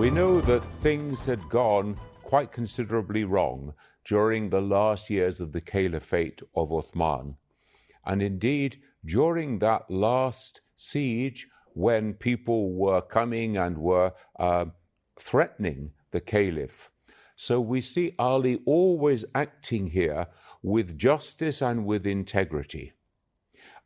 We know that things had gone quite considerably wrong during the last years of the Caliphate of Uthman. And indeed, during that last siege, when people were coming and were threatening the Caliph. So we see Ali always acting here with justice and with integrity.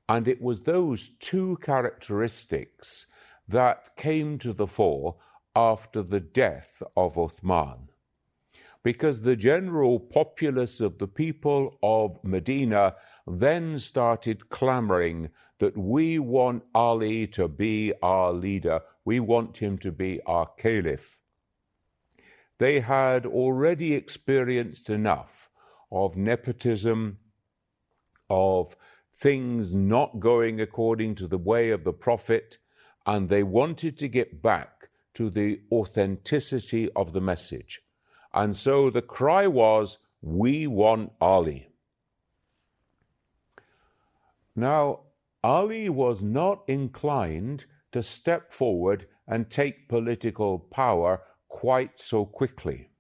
And it was those two characteristics that came to the fore after the death of Uthman. Because the general populace of the people of Medina then started clamoring that we want Ali to be our leader, we want him to be our caliph. They had already experienced enough of nepotism, of things not going according to the way of the Prophet, and they wanted to get back to the authenticity of the message. And so the cry was, we want Ali. Now, Ali was not inclined to step forward and take political power quite so quickly,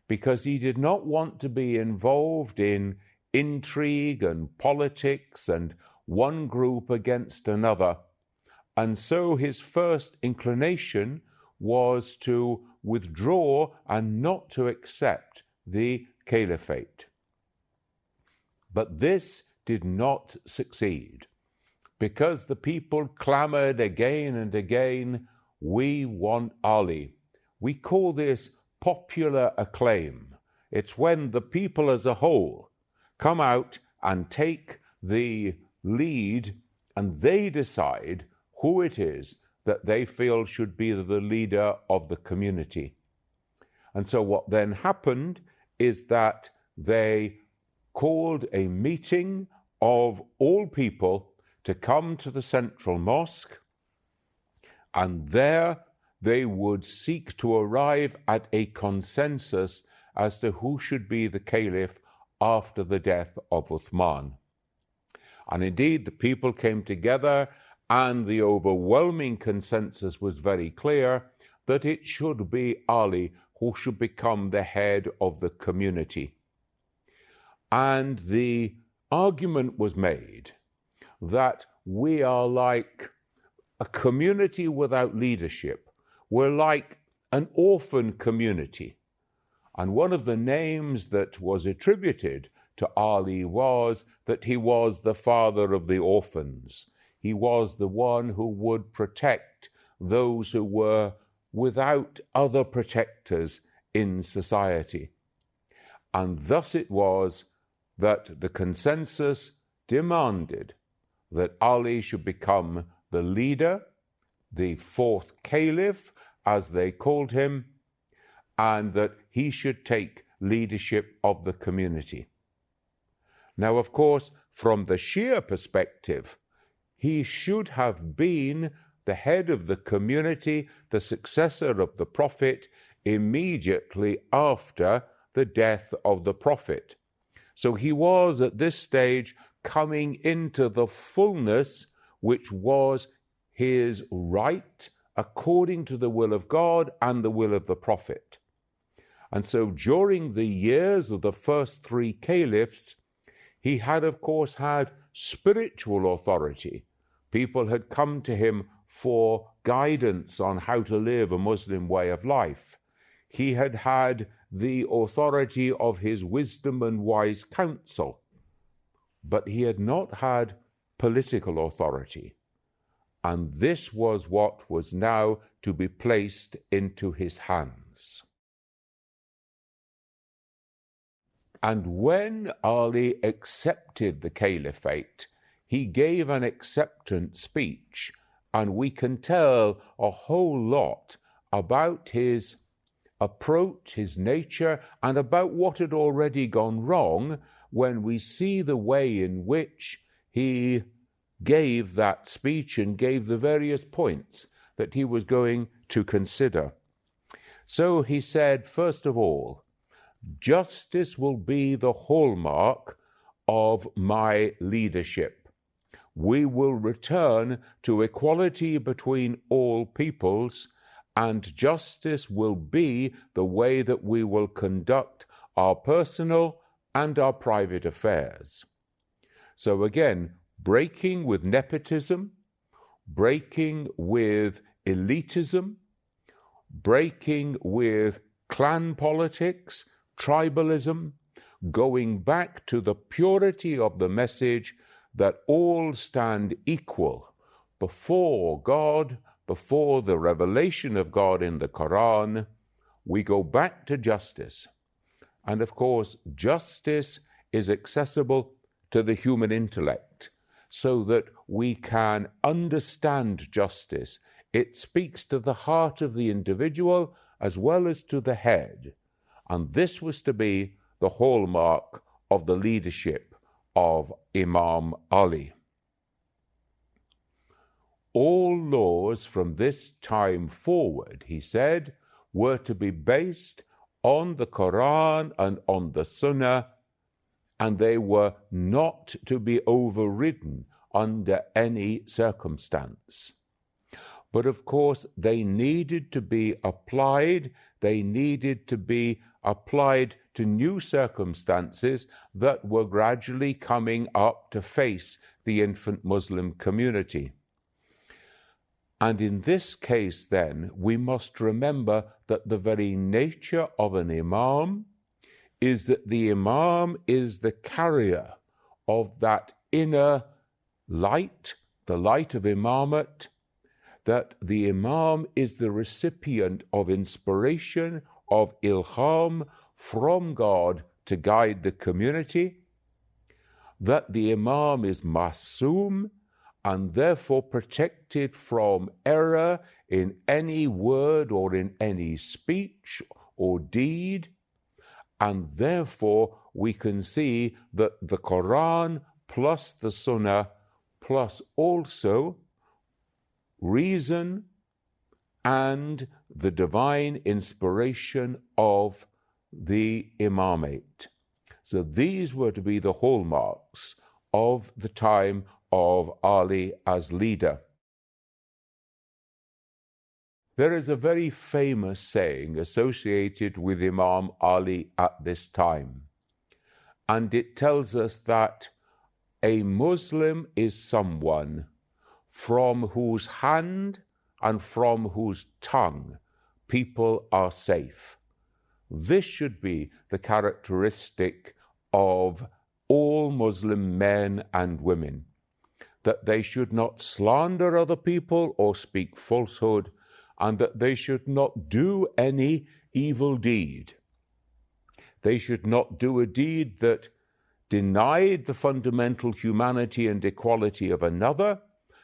because he did not want to be involved in intrigue and politics and one group against another. And so his first inclination was to withdraw and not to accept the Caliphate. But this did not succeed, because the people clamored again and again, we want Ali. We call this popular acclaim. It's when the people as a whole come out and take the lead and they decide who it is that they feel should be the leader of the community. And so what then happened is that they called a meeting of all people to come to the central mosque, and there they would seek to arrive at a consensus as to who should be the caliph after the death of Uthman. And indeed, the people came together, and the overwhelming consensus was very clear that it should be Ali who should become the head of the community. And the argument was made that we are like a community without leadership. We're like an orphan community. And one of the names that was attributed to Ali was that he was the father of the orphans. He was the one who would protect those who were without other protectors in society. And thus it was that the consensus demanded that Ali should become the leader, the fourth caliph, as they called him, and that he should take leadership of the community. Now, of course, from the Shia perspective, he should have been the head of the community, the successor of the Prophet, immediately after the death of the Prophet. So he was at this stage coming into the fullness which was his right according to the will of God and the will of the Prophet. And so during the years of the first three caliphs, he had, of course, had spiritual authority. People had come to him for guidance on how to live a Muslim way of life. He had had the authority of his wisdom and wise counsel, but he had not had political authority. And this was what was now to be placed into his hands. And when Ali accepted the caliphate, he gave an acceptance speech, and we can tell a whole lot about his approach, his nature, and about what had already gone wrong when we see the way in which he gave that speech and gave the various points that he was going to consider. So he said, first of all, justice will be the hallmark of my leadership. We will return to equality between all peoples, and justice will be the way that we will conduct our personal and our private affairs. So again, breaking with nepotism, breaking with elitism, breaking with clan politics, tribalism, going back to the purity of the message that all stand equal before God, before the revelation of God in the Quran. We go back to justice. And of course, justice is accessible to the human intellect so that we can understand justice. It speaks to the heart of the individual as well as to the head. And this was to be the hallmark of the leadership of Imam Ali. All laws from this time forward, he said, were to be based on the Quran and on the Sunnah, and they were not to be overridden under any circumstance. But of course, they needed to be applied. They needed to be applied to new circumstances that were gradually coming up to face the infant Muslim community. And in this case, then, we must remember that the very nature of an imam is that the imam is the carrier of that inner light, the light of imamate, that the imam is the recipient of inspiration, of ilham from God to guide the community, that the imam is masoom, and therefore protected from error in any word or in any speech or deed. And therefore we can see that the Quran plus the Sunnah plus also reason and the divine inspiration of the imamate. So these were to be the hallmarks of the time of Ali as leader. There is a very famous saying associated with Imam Ali at this time, and it tells us that a Muslim is someone from whose hand and from whose tongue people are safe. This should be the characteristic of all Muslim men and women, that they should not slander other people or speak falsehood, and that they should not do any evil deed. They should not do a deed that denied the fundamental humanity and equality of another.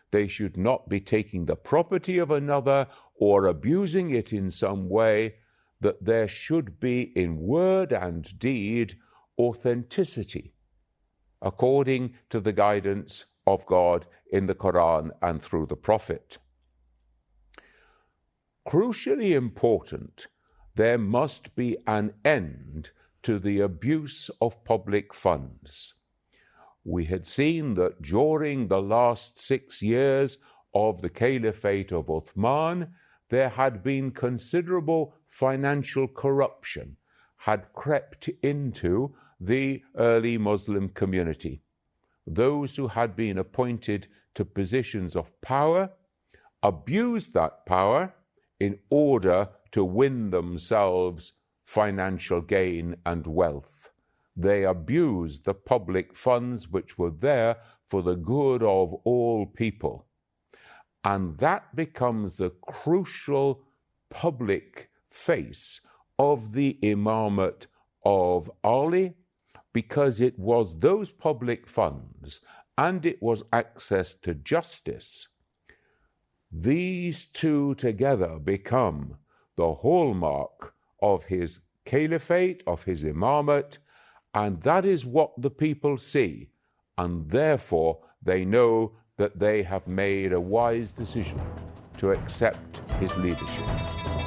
They should not be taking the property of another or abusing it in some way, that there should be in word and deed authenticity, according to the guidance of God in the Quran and through the Prophet. Crucially important, there must be an end to the abuse of public funds. We had seen that during the last 6 years of the Caliphate of Uthman, there had been considerable financial corruption had crept into the early Muslim community. Those who had been appointed to positions of power abused that power in order to win themselves financial gain and wealth. They abused the public funds which were there for the good of all people. And that becomes the crucial public face of the imamate of Ali, because it was those public funds and it was access to justice. These two together become the hallmark of his caliphate, of his imamate, and that is what the people see, and therefore they know that they have made a wise decision to accept his leadership.